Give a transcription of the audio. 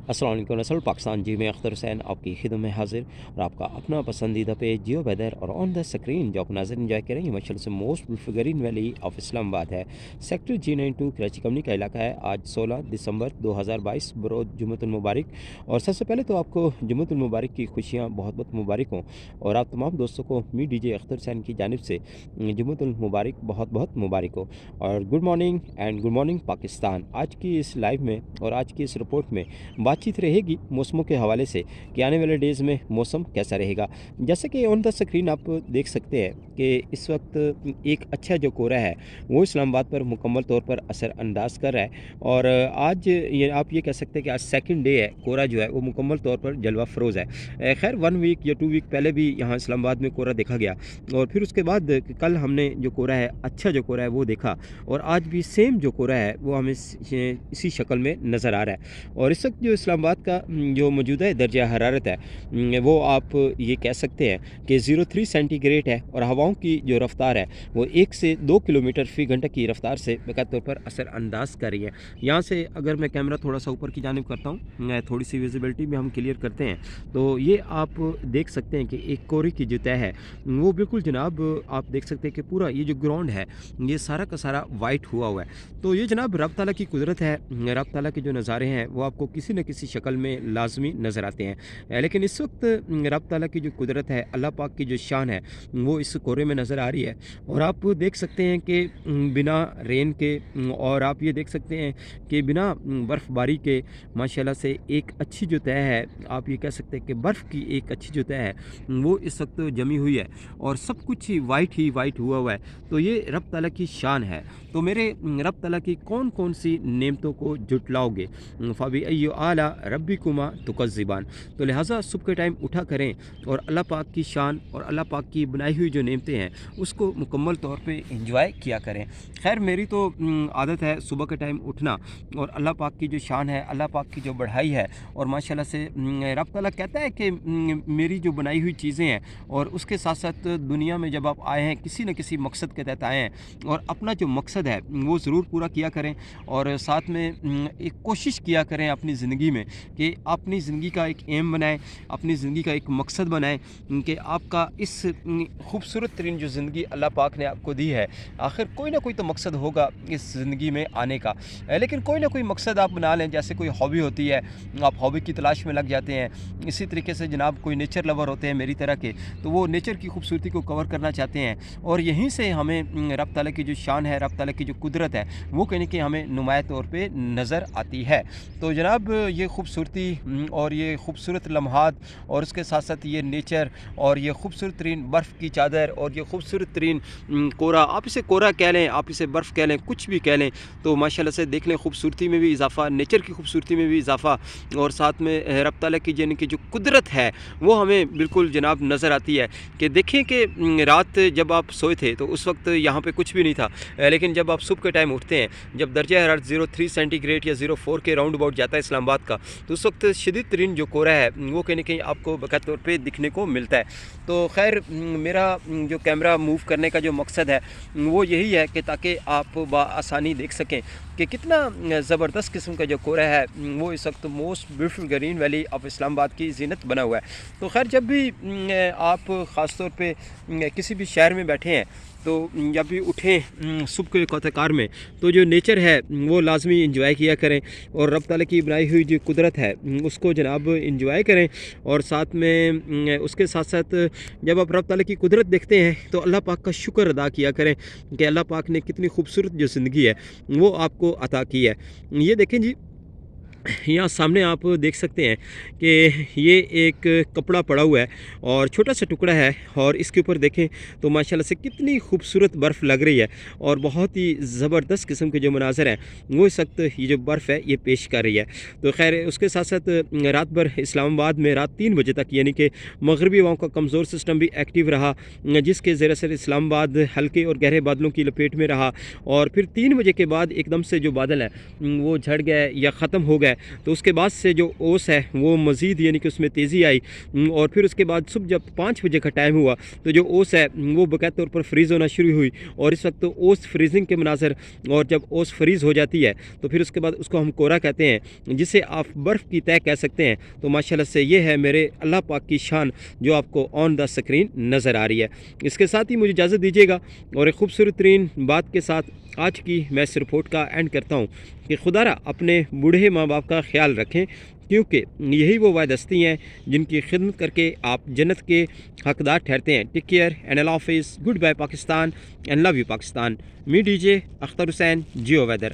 अस्सलाम वालेकुम नस्ल पाकिस्तान जी में अख्तर हुसैन आपकी खिदमत में हाजिर और आपका अपना पसंदीदा पेज जियो वेदर और ऑन द स्क्रीन जो आप नाज़र इंजॉय करें ये मशल से मोस्ट बुल्फगरीन वैली ऑफ इस्लामाबाद है। सेक्टर G92 कराची कम्युनिटी का इलाका है। आज 16 दिसंबर 2022 बरोज़ जुम्मतुल मुबारक। और सबसे पहले तो आपको जुम्मतुल मुबारक की खुशियाँ बहुत बहुत मुबारक हों और आप तमाम दोस्तों को मी DJ अख्तर हुसैन की जानिब से जुम्मतुल मुबारक बहुत बहुत मुबारक हो। और good morning and good morning Pakistan. आज की इस लाइव में और आज की इस रिपोर्ट में बातचीत रहेगी मौसमों के हवाले से कि आने वाले डेज़ में मौसम कैसा रहेगा। जैसे कि ऑन द स्क्रीन आप देख सकते हैं कि इस वक्त एक अच्छा जो कोहरा है वो इस्लामाबाद पर मुकम्मल तौर पर असर अंदाज कर रहा है। और आज ये आप ये कह सकते हैं कि आज सेकंड डे है, कोहरा जो है वो मुकम्मल तौर पर जलवा फरोज़ है। खैर 1 वीक या 2 वीक पहले भी यहाँ इस्लामाबाद में कोहरा देखा गया और फिर उसके बाद कल हमने जो कोहरा है, अच्छा जो कोहरा है वो देखा और आज भी सेम जो कोहरा है वो हमें इसी शक्ल में नज़र आ रहा है। और इस वक्त जो इस्लामाबाद का जो मौजूदा दर्जा हरारत है वो आप ये कह सकते हैं कि 03 सेंटीग्रेड है और हवाओं की जो रफ्तार है वो 1 से 2 किलोमीटर फ़ी घंटा की रफ्तार से बेकार तौर पर असर अंदाज कर रही है। यहाँ से अगर मैं कैमरा थोड़ा सा ऊपर की जानिब करता हूँ, थोड़ी सी विजिबिलिटी भी हम क्लियर करते हैं, तो ये आप देख सकते हैं कि एक कोहरे की जो तय है वो बिल्कुल जनाब आप देख सकते हैं कि पूरा ये जो ग्राउंड है ये सारा का सारा वाइट हुआ है। तो ये जनाब रब ताला की कुदरत है, रब ताला के जो नज़ारे हैं वो आपको किसी न किसी शक्ल में लाजमी नज़र आते हैं। लेकिन इस वक्त रब ताला की जो कुदरत है, अल्लाह पाक की जो शान है वो इस कोहरे में नज़र आ रही है। और आप देख सकते हैं कि बिना रेन के और आप ये देख सकते हैं कि बिना बर्फ़बारी के माशाल्लाह से एक अच्छी जो तय है, आप ये कह सकते हैं कि बर्फ़ की एक अच्छी जो तय है वो इस वक्त जमी हुई है और सब कुछ ही वाइट हुआ है। तो ये रब ताला की शान है। तो मेरे रब ताला की कौन कौन सी नेमतों को जुटलाओगे, फ़बी अय्यु आला रब्बिकुमा तुकज़्ज़िबान। तो लिहाजा सुबह के टाइम उठा करें और अल्लाह पाक की शान और अल्लाह पाक की बनाई हुई जो नेमतें हैं उसको मुकम्मल तौर पे इंजॉय किया करें। खैर मेरी तो आदत है सुबह के टाइम उठना और अल्लाह पाक की जो शान है, अल्लाह पाक की जो बढ़ाई है और माशाल्लाह से रब ताला कहता है कि मेरी जो बनाई हुई चीज़ें हैं और उसके साथ साथ दुनिया में जब आप आए हैं किसी न किसी मकसद के तहत आए हैं और अपना जो मकसद है वो ज़रूर पूरा किया करें और साथ में एक कोशिश किया करें अपनी ज़िंदगी में कि अपनी ज़िंदगी का एक एम बनाएं, अपनी ज़िंदगी का एक मकसद बनाएं कि आपका इस खूबसूरत तरीन जो ज़िंदगी अल्लाह पाक ने आपको दी है, आखिर कोई ना कोई तो मकसद होगा इस ज़िंदगी में आने का। लेकिन कोई ना कोई मकसद आप बना लें। जैसे कोई हॉबी होती है, आप हॉबी की तलाश में लग जाते हैं। इसी तरीके से जनाब कोई नेचर लवर होते हैं मेरी तरह के, तो वो नेचर की खूबसूरती को कवर करना चाहते हैं और यहीं से हमें रब ताला की जो शान है, रब ताला की जो कुदरत है वो कहीं कि हमें नुमाया तौर पे नज़र आती है। तो जनाब ये खूबसूरती और ये खूबसूरत लम्हात और उसके साथ साथ ये नेचर और ये खूबसूरत तरीन बर्फ़ की चादर और ये खूबसूरत तरीन कोहरा, आप इसे कोहरा कह लें, आप इसे बर्फ़ कह लें, कुछ भी कह लें, तो माशाल्लाह से देख लें खूबसूरती में भी इजाफ़ा, नेचर की खूबसूरती में भी इजाफ़ा और साथ में रब ताला की यानी कि जो कुदरत है वो हमें बिल्कुल जनाब नज़र आती है। कि देखें कि रात जब आप सोए थे तो उस वक्त यहाँ पे कुछ भी नहीं था, लेकिन जब आप सुबह के टाइम उठते हैं, जब दर्जा हरारत 03 सेंटीग्रेड या 04 के राउंड अबाउट जाता है इस्लामाबाद का, तो उस वक्त शदीद तरीन जो कोहरा है वो कहीं ना कहीं आपको बाकायदा तौर पे दिखने को मिलता है। तो खैर मेरा जो कैमरा मूव करने का जो मकसद है वो यही है कि ताकि आप बआसानी देख सकें कि कितना ज़बरदस्त किस्म का जो कोहरा है वो इस वक्त most beautiful green valley of Islamabad की जीनत बना हुआ है। तो खैर जब भी आप ख़ास तौर पे किसी भी शहर में बैठे हैं तो जब भी उठें सुबह के कौतकार में, तो जो नेचर है वो लाजमी इंजॉय किया करें और रब ताला की बनाई हुई जो कुदरत है उसको जनाब इंजॉय करें। और साथ में उसके साथ साथ जब आप रब ताला की कुदरत देखते हैं तो अल्लाह पाक का शुक्र अदा किया करें कि अल्लाह पाक ने कितनी खूबसूरत जो ज़िंदगी है वो आपको अता की है। ये देखें जी, यहाँ सामने आप देख सकते हैं कि ये एक कपड़ा पड़ा हुआ है और छोटा सा टुकड़ा है और इसके ऊपर देखें तो माशाल्लाह से कितनी खूबसूरत बर्फ़ लग रही है और बहुत ही ज़बरदस्त किस्म के जो मनाज़र हैं वो इस वक्त ये जो बर्फ़ है ये पेश कर रही है। तो खैर उसके साथ साथ रात भर इस्लामाबाद में रात 3 बजे तक यानी कि मगरबी हवाओं का कमज़ोर सिस्टम भी एक्टिव रहा, जिसके ज़रिए से इस्लामाबाद हल्के और गहरे बादलों की लपेट में रहा और फिर 3 बजे के बाद एकदम से जो बादल है वो झड़ गए या ख़त्म हो गए ہے تو اس کے بعد سے جو اوس ہے وہ مزید یعنی کہ اس میں تیزی آئی اور پھر اس کے بعد صبح جب 5 بجے کا ٹائم ہوا تو جو اوس ہے وہ باقاعدہ طور پر فریز ہونا شروع ہوئی اور اس وقت اوس فریزنگ کے مناظر اور جب اوس فریز ہو جاتی ہے تو پھر اس کے بعد اس کو ہم کورا کہتے ہیں جسے آپ برف کی طے کہہ سکتے ہیں. تو ماشاءاللہ سے یہ ہے میرے اللہ پاک کی شان جو آپ کو آن دا اسکرین نظر آ رہی ہے. اس کے ساتھ ہی مجھے اجازت دیجیے گا اور ایک خوبصورت ترین بات کے ساتھ آج کی میں اس رپورٹ کا اینڈ کرتا ہوں کہ خدا را اپنے بوڑھے ماں باپ کا خیال رکھیں کیونکہ یہی وہ واحد ہستی ہیں جن کی خدمت کر کے آپ جنت کے حقدار ٹھہرتے ہیں. ٹیک کیئر اینڈ اللہ حافظ. Goodbye Pakistan and love you Pakistan. Me D J Akhtar Hussain Geo weather.